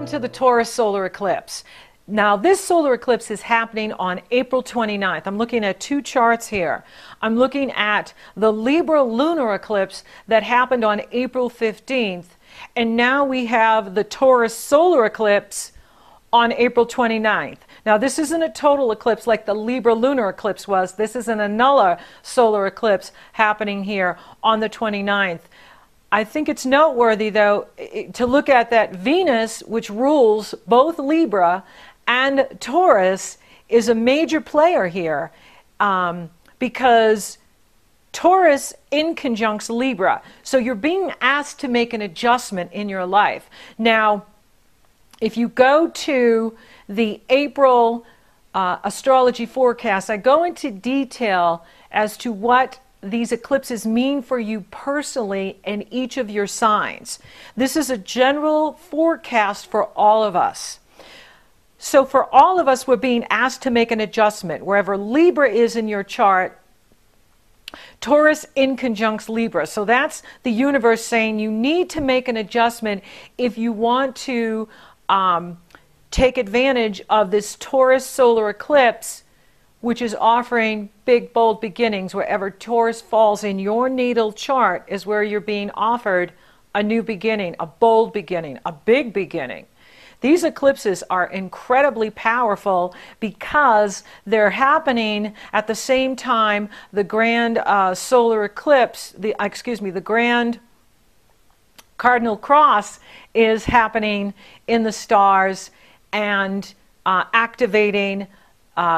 to the Taurus solar eclipse. Now, this solar eclipse is happening on April 29th. I'm looking at two charts here. I'm looking at the Libra lunar eclipse that happened on April 15th, and now we have the Taurus solar eclipse on April 29th. Now, this isn't a total eclipse like the Libra lunar eclipse was. This is an annular solar eclipse happening here on the 29th. I think it's noteworthy, though, to look at that Venus, which rules both Libra and Taurus, is a major player here because Taurus inconjuncts Libra. So you're being asked to make an adjustment in your life. Now, if you go to the April astrology forecast, I go into detail as to what these eclipses mean for you personally in each of your signs. This is a general forecast for all of us. So for all of us, we're being asked to make an adjustment. Wherever Libra is in your chart, Taurus inconjuncts Libra. So that's the universe saying you need to make an adjustment if you want to take advantage of this Taurus solar eclipse, which is offering big, bold beginnings. Wherever Taurus falls in your natal chart is where you're being offered a new beginning, a bold beginning, a big beginning. These eclipses are incredibly powerful because they're happening at the same time the grand solar eclipse, the grand cardinal cross is happening in the stars and activating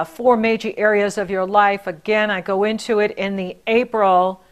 four major areas of your life. Again, I go into it in the April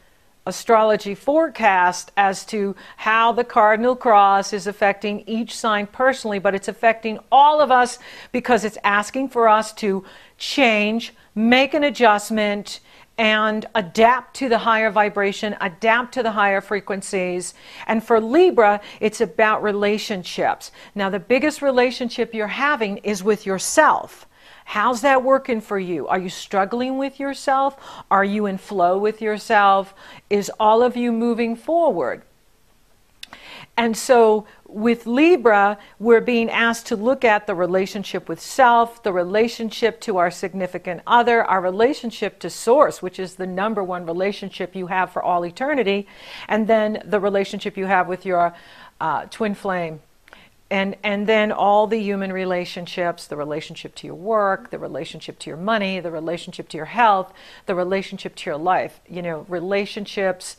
astrology forecast as to how the cardinal cross is affecting each sign personally, but it's affecting all of us because it's asking for us to change, make an adjustment, and adapt to the higher vibration, adapt to the higher frequencies. And for Libra, it's about relationships. Now, the biggest relationship you're having is with yourself. How's that working for you? Are you struggling with yourself? Are you in flow with yourself? Is all of you moving forward? And so with Libra, we're being asked to look at the relationship with self, the relationship to our significant other, our relationship to Source, which is the _1 relationship you have for all eternity, and then the relationship you have with your twin flame. And then all the human relationships, the relationship to your work, the relationship to your money, the relationship to your health, the relationship to your life. You know, relationships,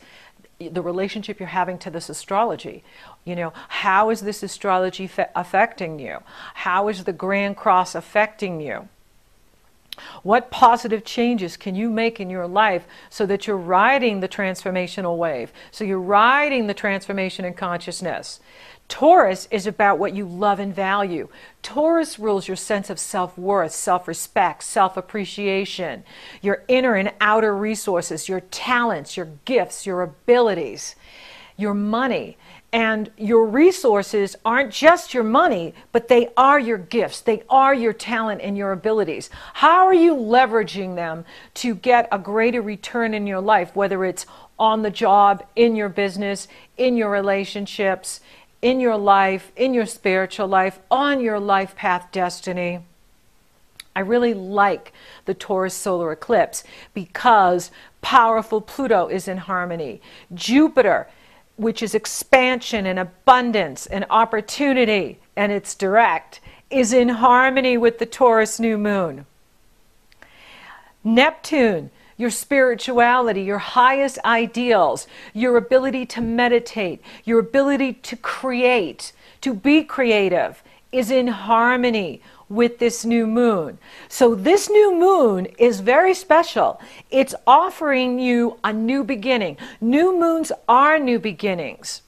the relationship you're having to this astrology. You know, how is this astrology affecting you? How is the Grand Cross affecting you? What positive changes can you make in your life so that you're riding the transformational wave, so you're riding the transformation in consciousness? Taurus is about what you love and value. Taurus rules your sense of self-worth, self-respect, self-appreciation, your inner and outer resources, your talents, your gifts, your abilities, your money. And your resources aren't just your money, but they are your gifts. They are your talent and your abilities. How are you leveraging them to get a greater return in your life, whether it's on the job, in your business, in your relationships, in your life, in your spiritual life, on your life path destiny? I really like the Taurus solar eclipse because powerful Pluto is in harmony. Jupiter, which is expansion and abundance and opportunity, and it's direct, is in harmony with the Taurus new moon. Neptune, your spirituality, your highest ideals, your ability to meditate, your ability to create, to be creative, is in harmony with this new moon. So this new moon is very special. It's offering you a new beginning. New moons are new beginnings.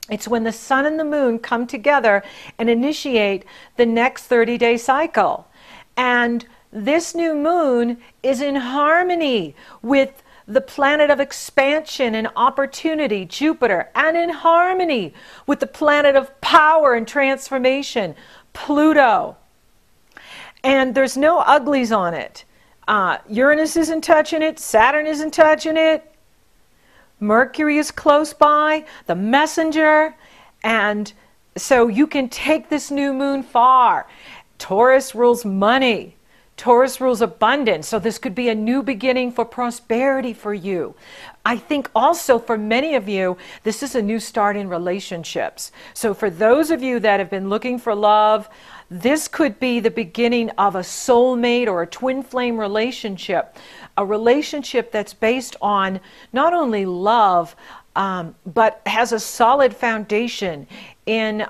It's when the sun and the moon come together and initiate the next 30-day cycle. And this new moon is in harmony with the planet of expansion and opportunity, Jupiter, and in harmony with the planet of power and transformation, Pluto. And there's no uglies on it. Uranus isn't touching it. Saturn isn't touching it. Mercury is close by, the messenger, and So you can take this new moon far. Taurus rules money. Taurus rules abundance. So this could be a new beginning for prosperity for you. I think also for many of you, this is a new start in relationships. So for those of you that have been looking for love, this could be the beginning of a soulmate or a twin flame relationship. A relationship that's based on not only love, but has a solid foundation in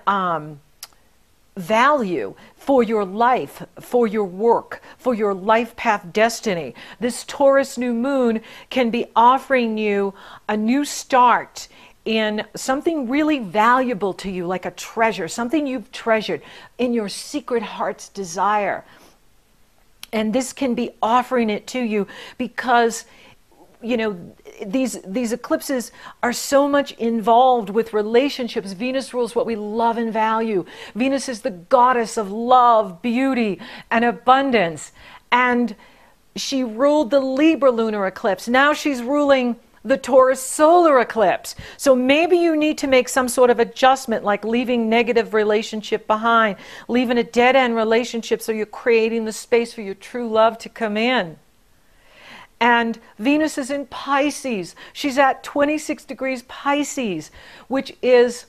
value for your life, for your work, for your life path destiny. This Taurus new moon can be offering you a new start in something really valuable to you, like a treasure, something you've treasured in your secret heart's desire. And this can be offering it to you because these eclipses are so much involved with relationships. Venus rules what we love and value. Venus is the goddess of love, beauty, and abundance. And she ruled the Libra lunar eclipse. Now she's ruling the Taurus solar eclipse. So maybe you need to make some sort of adjustment, like leaving negative relationship behind, leaving a dead-end relationship so you're creating the space for your true love to come in. And Venus is in Pisces. She's at 26 degrees Pisces, which is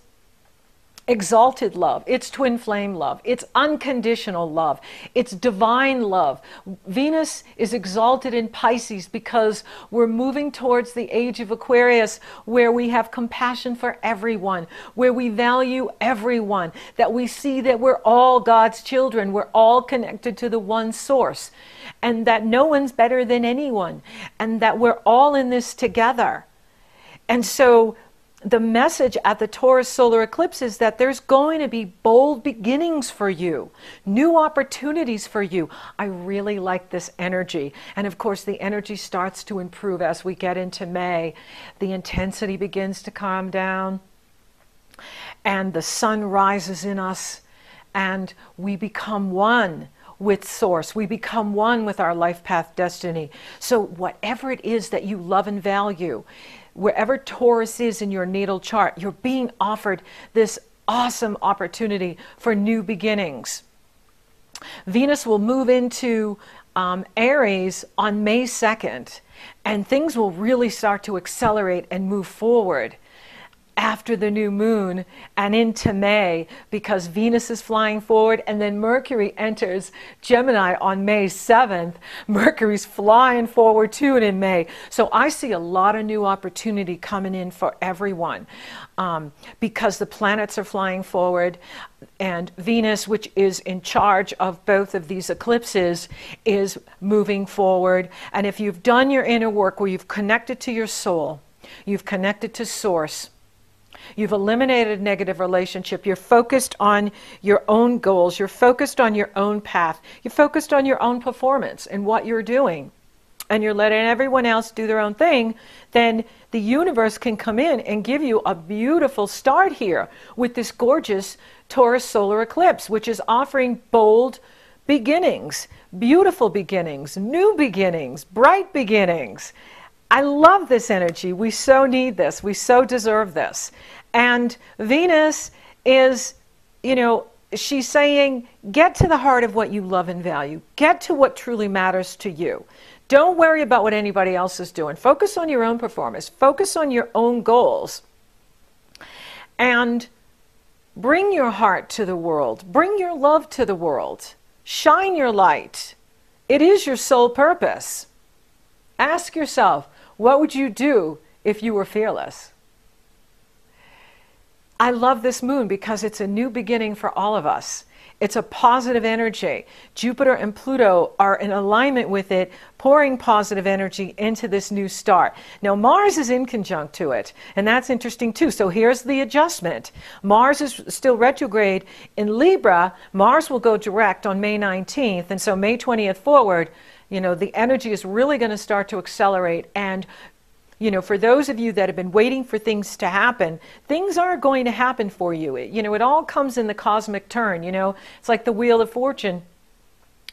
exalted love. It's twin flame love. It's unconditional love. It's divine love. Venus is exalted in Pisces because we're moving towards the age of Aquarius, where we have compassion for everyone, where we value everyone, that we see that we're all God's children. We're all connected to the one source, and that no one's better than anyone, and that we're all in this together. And so the message at the Taurus solar eclipse is that there's going to be bold beginnings for you, new opportunities for you. I really like this energy. And of course, the energy starts to improve as we get into May. The intensity begins to calm down, and the sun rises in us, and we become one with Source. We become one with our life path destiny. So whatever it is that you love and value, wherever Taurus is in your natal chart, you're being offered this awesome opportunity for new beginnings. Venus will move into Aries on May 2nd, and things will really start to accelerate and move forward after the new moon and into May, because Venus is flying forward, and then Mercury enters Gemini on May 7th. Mercury's flying forward too in May. So I see a lot of new opportunity coming in for everyone because the planets are flying forward, and Venus, which is in charge of both of these eclipses, is moving forward. And if you've done your inner work where you've connected to your soul, you've connected to Source, you've eliminated negative relationship, you're focused on your own goals, you're focused on your own path, you're focused on your own performance and what you're doing, and you're letting everyone else do their own thing, then the universe can come in and give you a beautiful start here with this gorgeous Taurus solar eclipse, which is offering bold beginnings, beautiful beginnings, new beginnings, bright beginnings. I love this energy. We so need this. We so deserve this. And Venus is, she's saying, get to the heart of what you love and value. Get to what truly matters to you. Don't worry about what anybody else is doing. Focus on your own performance. Focus on your own goals. And bring your heart to the world. Bring your love to the world. Shine your light. It is your sole purpose. Ask yourself, what would you do if you were fearless? I love this moon because it's a new beginning for all of us. It's a positive energy. Jupiter and Pluto are in alignment with it, pouring positive energy into this new start. Now, Mars is in conjunct to it, and that's interesting too. So here's the adjustment. Mars is still retrograde in Libra. Mars will go direct on May 19th, and so May 20th forward, the energy is really going to start to accelerate. And for those of you that have been waiting for things to happen, things are going to happen for you. It all comes in the cosmic turn. It's like the Wheel of Fortune.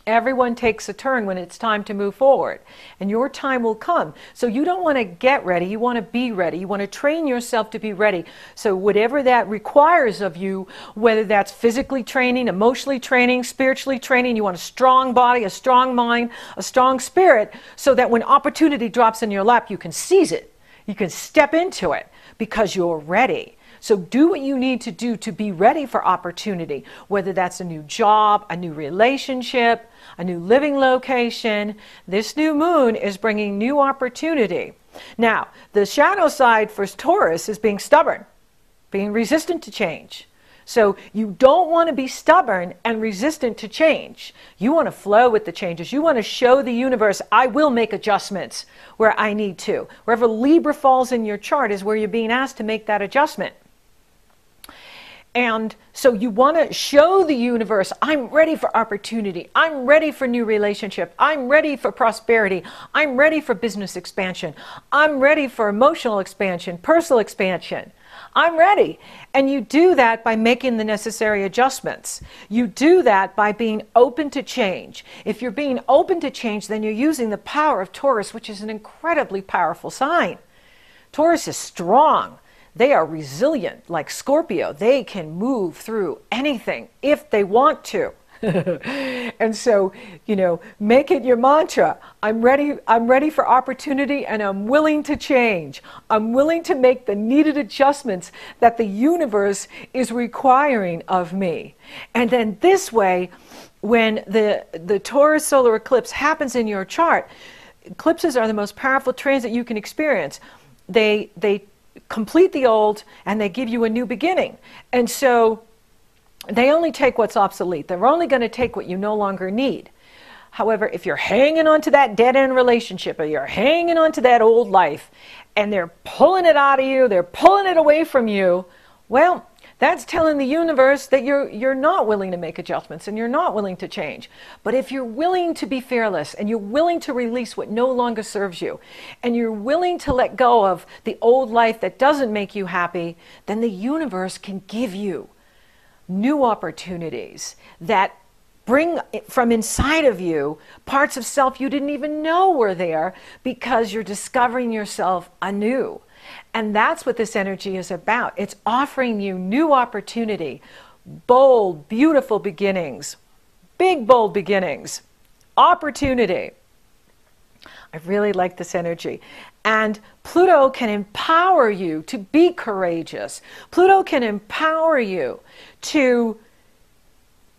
Everyone takes a turn when it's time to move forward, and your time will come. So you don't want to get ready, you want to be ready. You want to train yourself to be ready. So whatever that requires of you, whether that's physically training, emotionally training, spiritually training, you want a strong body, a strong mind, a strong spirit, so that when opportunity drops in your lap, you can seize it. You can step into it because you're ready. So do what you need to do to be ready for opportunity, whether that's a new job, a new relationship, a new living location. This new moon is bringing new opportunity. Now, the shadow side for Taurus is being stubborn, being resistant to change. So you don't want to be stubborn and resistant to change. You want to flow with the changes. You want to show the universe, I will make adjustments where I need to. Wherever Libra falls in your chart is where you're being asked to make that adjustment. And so you want to show the universe, I'm ready for opportunity. I'm ready for new relationship. I'm ready for prosperity. I'm ready for business expansion. I'm ready for emotional expansion, personal expansion. I'm ready. And you do that by making the necessary adjustments. You do that by being open to change. If you're being open to change, then you're using the power of Taurus, which is an incredibly powerful sign. Taurus is strong. They are resilient, like Scorpio. They can move through anything if they want to. And so, make it your mantra. I'm ready for opportunity, and I'm willing to change. I'm willing to make the needed adjustments that the universe is requiring of me. And then this way, when the Taurus solar eclipse happens in your chart, eclipses are the most powerful transit you can experience. They complete the old and they give you a new beginning. And so they only take what's obsolete. They're only going to take what you no longer need. However, if you're hanging on to that dead-end relationship, or you're hanging on to that old life, and they're pulling it out of you, they're pulling it away from you, well, that's telling the universe that you're not willing to make adjustments and you're not willing to change. But if you're willing to be fearless and you're willing to release what no longer serves you, and you're willing to let go of the old life that doesn't make you happy, then the universe can give you new opportunities that bring from inside of you parts of self you didn't even know were there, because you're discovering yourself anew. And that's what this energy is about. It's offering you new opportunity, bold, beautiful beginnings, big, bold beginnings, opportunity. I really like this energy. And Pluto can empower you to be courageous. Pluto can empower you to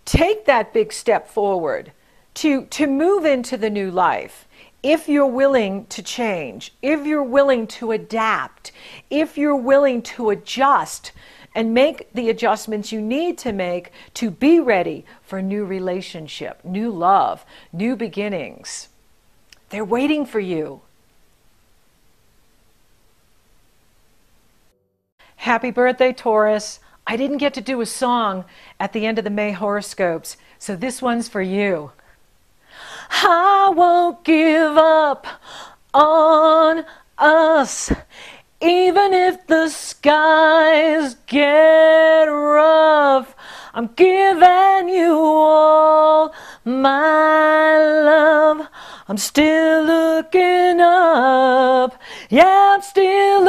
take that big step forward, to move into the new life. If you're willing to change, if you're willing to adapt, if you're willing to adjust and make the adjustments you need to make to be ready for new relationship, new love, new beginnings. They're waiting for you. Happy birthday, Taurus. I didn't get to do a song at the end of the May horoscopes, so this one's for you. I won't give up on us, even if the skies get rough. I'm giving you all my love. I'm still looking up. Yeah, I'm still